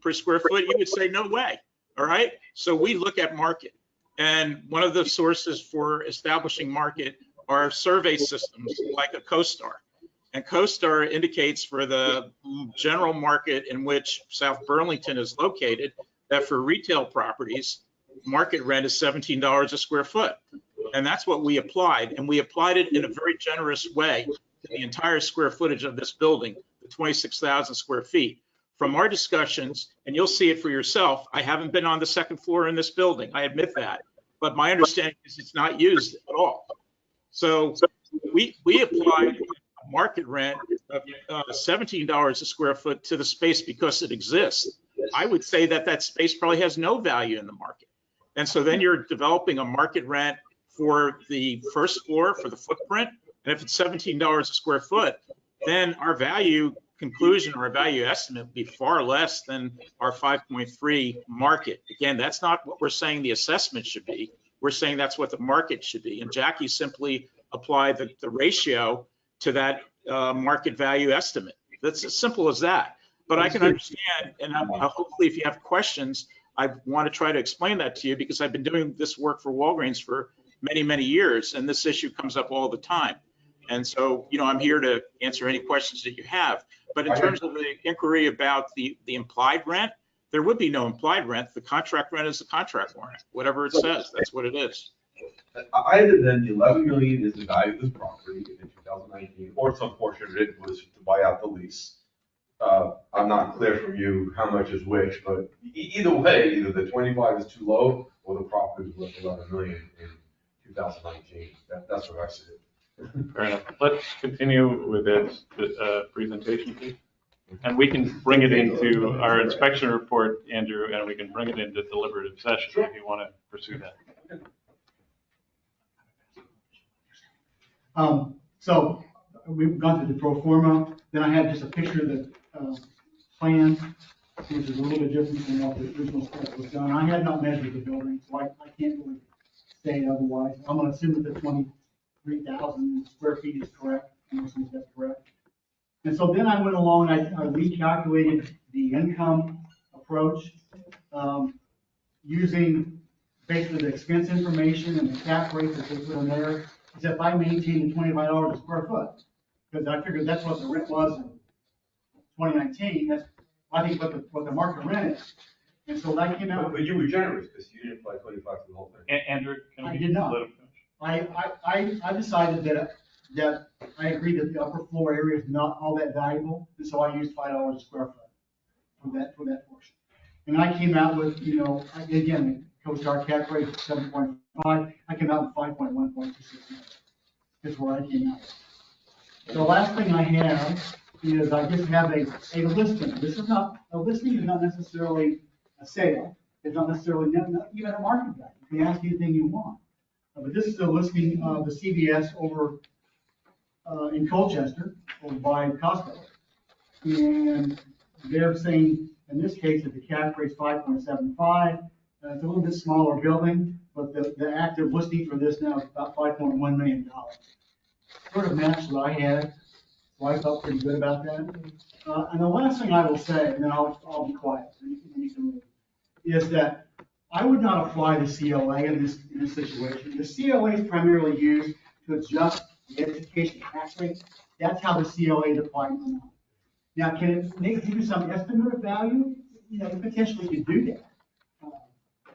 per square foot, you would say, no way. All right. So we look at market. And one of the sources for establishing market are survey systems like a CoStar. And CoStar indicates for the general market in which South Burlington is located that for retail properties, market rent is $17 a square foot. And that's what we applied. And we applied it in a very generous way to the entire square footage of this building, the 26,000 square feet. From our discussions, and you'll see it for yourself, I haven't been on the second floor in this building. I admit that. But my understanding is it's not used at all. So we applied a market rent of $17 a square foot to the space because it exists. I would say that that space probably has no value in the market. And so then you're developing a market rent for the first floor, for the footprint. And if it's $17 a square foot, then our value conclusion or our value estimate would be far less than our 5.3 market. Again, that's not what we're saying the assessment should be. We're saying that's what the market should be. And Jackie simply applied the ratio to that market value estimate. That's as simple as that. But I can understand, and hopefully if you have questions, I want to try to explain that to you because I've been doing this work for Walgreens for many, many years, and this issue comes up all the time. And so, you know, I'm here to answer any questions that you have. But in terms of the inquiry about the implied rent, there would be no implied rent. The contract rent is the contract rent. Whatever it says, that's what it is. Either then the $11 million is the value of this property in 2019, or some portion of it was to buy out the lease. I'm not clear from you how much is which, but either way, either the 25 is too low or the property is worth $11 million in 2019. That's what I see. Fair enough. Let's continue with this presentation, please. And we can bring it into our inspection report, Andrew, and we can bring it into deliberative session if you want to pursue that. So we've gone through the pro forma. Then I have just a picture of the plan, which is a little bit different than what the original stuff was done. I have not measured the building, so I can't really say otherwise. I'm going to assume that the 23,000 square feet is correct. I'm going to assume that's correct. And so then I went along and I recalculated the income approach using basically the expense information and the cap rate that they put in there. As if I maintain the $25 a square foot, because I figured that's what the rent was in 2019, that's, I think, what the market rent is. And so that came out. But you were generous, because you didn't apply 25 for the whole thing. Andrew, can I we did not. let him finish? I decided that I agree that the upper floor area is not all that valuable, and so I used $5 a square foot for that portion. And I came out with, again, CoStar cap rate 7.5, I came out with 5.1.26. That's where I came out. The last thing I have is I just have a listing. A listing is not necessarily a sale. It's not necessarily not even a market value. You can ask anything you want. But this is a listing of the CVS over in Colchester, over by Costco. And they're saying, in this case, that the cap rate's 5.75. It's a little bit smaller building, but the active listing for this now is about $5.1 million. Sort of matched what I had, so I felt pretty good about that. And the last thing I will say, and then I'll be quiet, is that I would not apply the CLA in this situation. The CLA is primarily used to adjust the education tax rate. That's how the CLA is applied. Now, can it give you some estimate of value? You potentially could do that.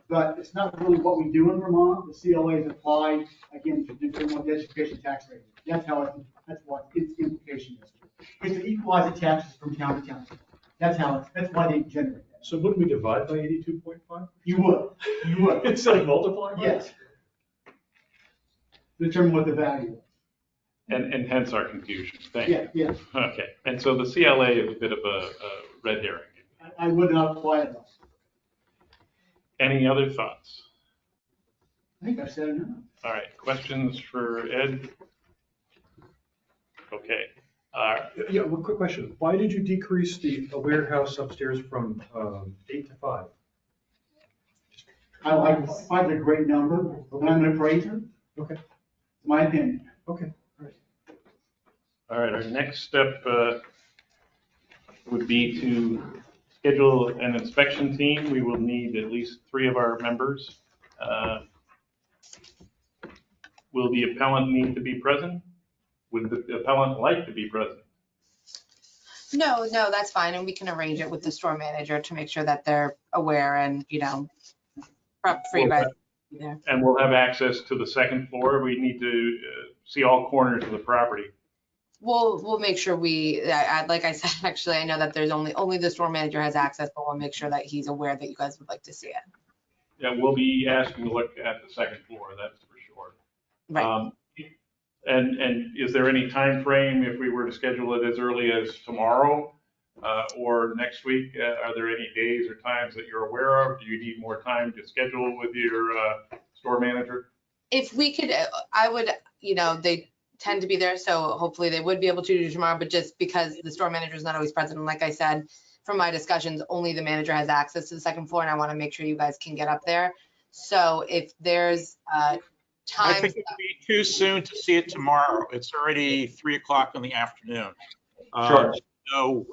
But it's not really what we do in Vermont. The CLA is applied, again, to determine what the education tax rate is. That's what its implication is. It's to equalize the taxes from town to town. That's why they generate that. So wouldn't we divide by 82.5? You would. Instead of multiplying? Yes. Determine what the value is. And hence our confusion. Thank you. Yeah. Okay, and so the CLA is a bit of a red herring. I would not apply it. Any other thoughts? I think I've said enough. All right, questions for Ed? Okay. Yeah, one quick question. Why did you decrease the warehouse upstairs from 8 to 5? I like 5 is a great number, but I'm an appraiser. Okay. My opinion. Okay. All right, our next step would be to schedule an inspection team. We will need at least 3 of our members. Will the appellant need to be present? Would the appellant like to be present? No, that's fine. And we can arrange it with the store manager to make sure that they're aware and, prep for you guys. Yeah. And we'll have access to the second floor. We need to see all corners of the property. We'll make sure like I said, actually, I know that there's only the store manager has access, but we'll make sure that he's aware that you guys would like to see it. Yeah, we'll be asking to look at the second floor, that's for sure. Right. And is there any time frame if we were to schedule it as early as tomorrow or next week? Are there any days or times that you're aware of? Do you need more time to schedule with your store manager? If we could, I would, they tend to be there, so hopefully they would be able to do tomorrow, but just because the store manager is not always present, and like I said, from my discussions, only the manager has access to the second floor, and I want to make sure you guys can get up there. So if there's time. I think it'd be too soon to see it tomorrow. It's already 3:00 in the afternoon. Sure. So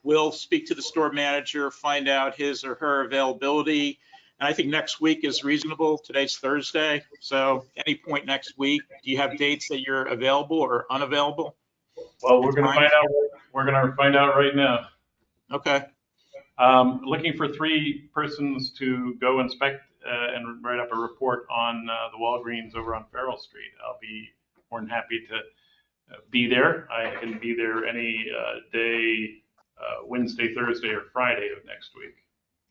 we'll speak to the store manager, find out his or her availability. And I think next week is reasonable. Today's Thursday. So any point next week, do you have dates that you're available or unavailable? Well, we're going to find out. We're going to find out right now. Okay. Looking for 3 persons to go inspect and write up a report on the Walgreens over on Farrell Street. I'll be more than happy to be there. I can be there any day, Wednesday, Thursday, or Friday of next week.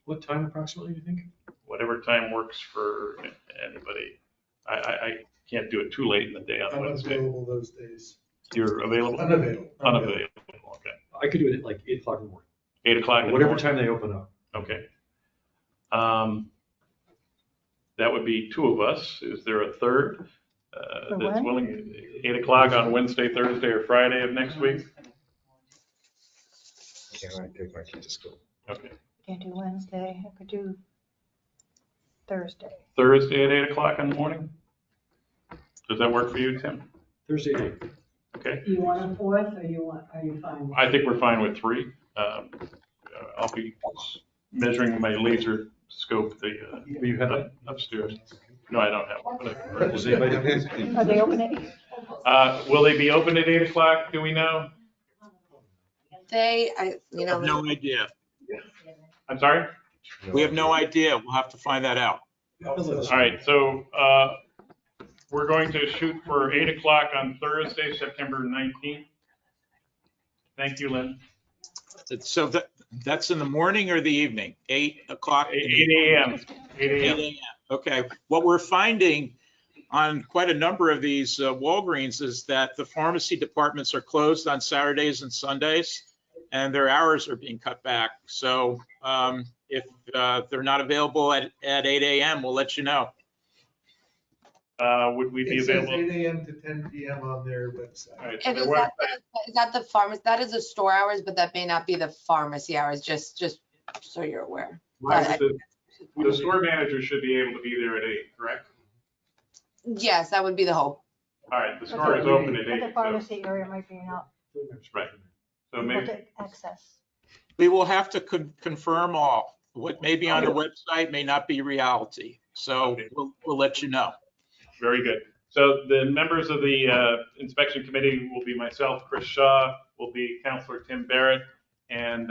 What time approximately do you think? Whatever time works for anybody. I can't do it too late in the day on I'm Wednesday. available those days. You're available? Unavailable. Unavailable, okay. I could do it at like 8 o'clock in the morning. 8 o'clock in the Whatever morning? time they open up. Okay. That would be 2 of us. Is there a third that's willing? 8 o'clock on Wednesday, Thursday, or Friday of next week? I take my kids to school. Okay. Can't do Wednesday. I could do Thursday. Thursday at 8 o'clock in the morning? Does that work for you, Tim? Thursday at 8. Okay. Do you want a 4th, or are you fine? I think we're fine with 3. I'll be measuring my laser scope You have that? upstairs. No, I don't have one. Does anybody have it? Are they open at 8? Will they be open at 8 o'clock? Do we know? you have know, no idea. I'm sorry? We have no idea. We'll have to find that out. All right, so we're going to shoot for 8 o'clock on Thursday, September 19th. Thank you, Lynn. So that's in the morning or the evening? 8 o'clock? 8 a.m. 8 8 a.m. a.m. Okay. What we're finding on quite a number of these Walgreens is that the pharmacy departments are closed on Saturdays and Sundays, and their hours are being cut back. So if they're not available at 8 a.m., we'll let you know. Would we be It says available? 8 a.m. to 10 p.m. on their website. All right, if so is that the pharmacy, that is the store hours, but that may not be the pharmacy hours, just so you're aware. the store manager should be able to be there at 8, correct? Yes, that would be the hope. All right, the store is open at But 8. the So, pharmacy area might be not right. So able maybe, to access. We will have to confirm all. What may be on the website may not be reality. So we'll let you know. very good. So the members of the inspection committee will be myself, Chris Shaw, will be Counselor Tim Barrett, and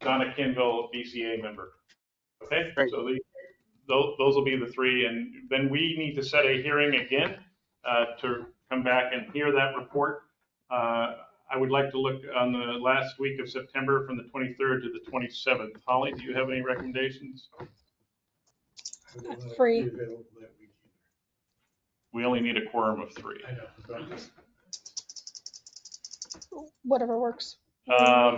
Donna Kinville, BCA member. Okay, Great. so those will be the three, and then we need to set a hearing again to come back and hear that report. I would like to look on the last week of September from the 23rd to the 27th. Holly, do you have any recommendations? I will not Free. be available that week We only need a quorum of 3. either. I know, but I'm just- Whatever works.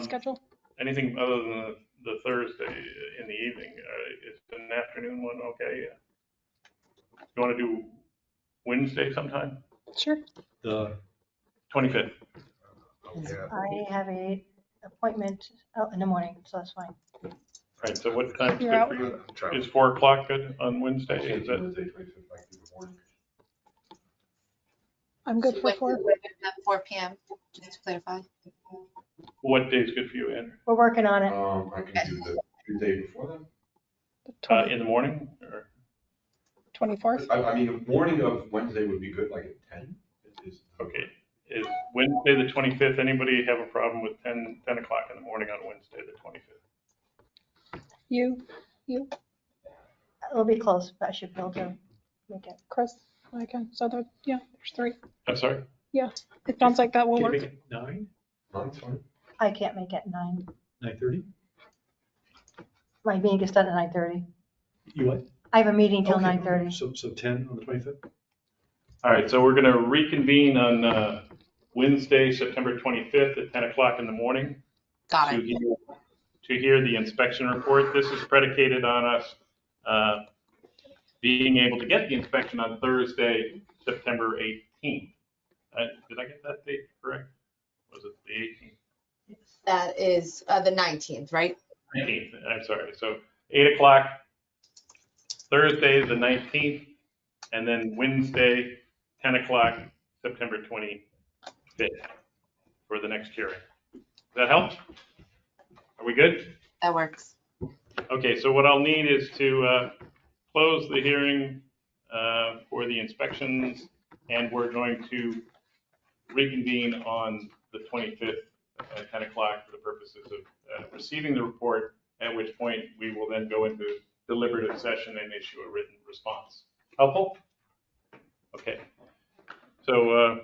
Schedule. Anything other than the Thursday in the evening? Is an afternoon one okay? You want to do Wednesday sometime? Sure. The 25th. Yeah. I have a appointment out in the morning, so that's fine. All right, so what time is You're good out. for you? I'm traveling. Is 4 o'clock good on Wednesday? Is that, Wednesday, 25th, I can do the morning. I'm good for 4. 4 p.m., just to clarify. what day is good for you, Andrew? We're working on it. I can do the Tuesday before that. In the morning or? 24th. I mean, the morning of Wednesday would be good, like at 10. Okay. Is Wednesday the 25th, anybody have a problem with 10 o'clock in the morning on Wednesday the 25th? You, It'll be close, but I should be able to make it. Chris, I can. So there's 3. I'm sorry? It sounds like that will Can you work. make it 9, That's fine. I can't make it 9. 9:30? My meeting gets done at 9:30. You what? I have a meeting till Okay, 9:30. So 10 on the 25th? All right, so we're going to reconvene on Wednesday, September 25th at 10 o'clock in the morning. Got it. To hear the inspection report. This is predicated on us being able to get the inspection on Thursday, September 18th. Did I get that date correct? Was it the 18th? That is the 19th, right? 19th, I'm sorry. So 8 o'clock, Thursday, the 19th, and then Wednesday, 10 o'clock, September 25th for the next hearing. Does that help? Are we good? That works. Okay, so what I'll need is to close the hearing for the inspections, and we're going to reconvene on the 25th at 10 o'clock for the purposes of receiving the report, at which point we will then go into deliberative session and issue a written response. Helpful? Okay. So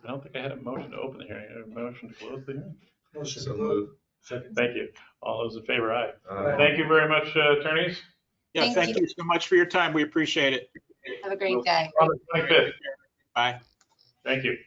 I don't think I had a motion to open the hearing. I had a motion to close the hearing. Motion So to moved. Second. Thank you. All those in favor, aye. Aye. Thank you very much, attorneys. Yeah, thank you so much for your time. We appreciate it. Have a great day. On the 25th. Bye. Thank you.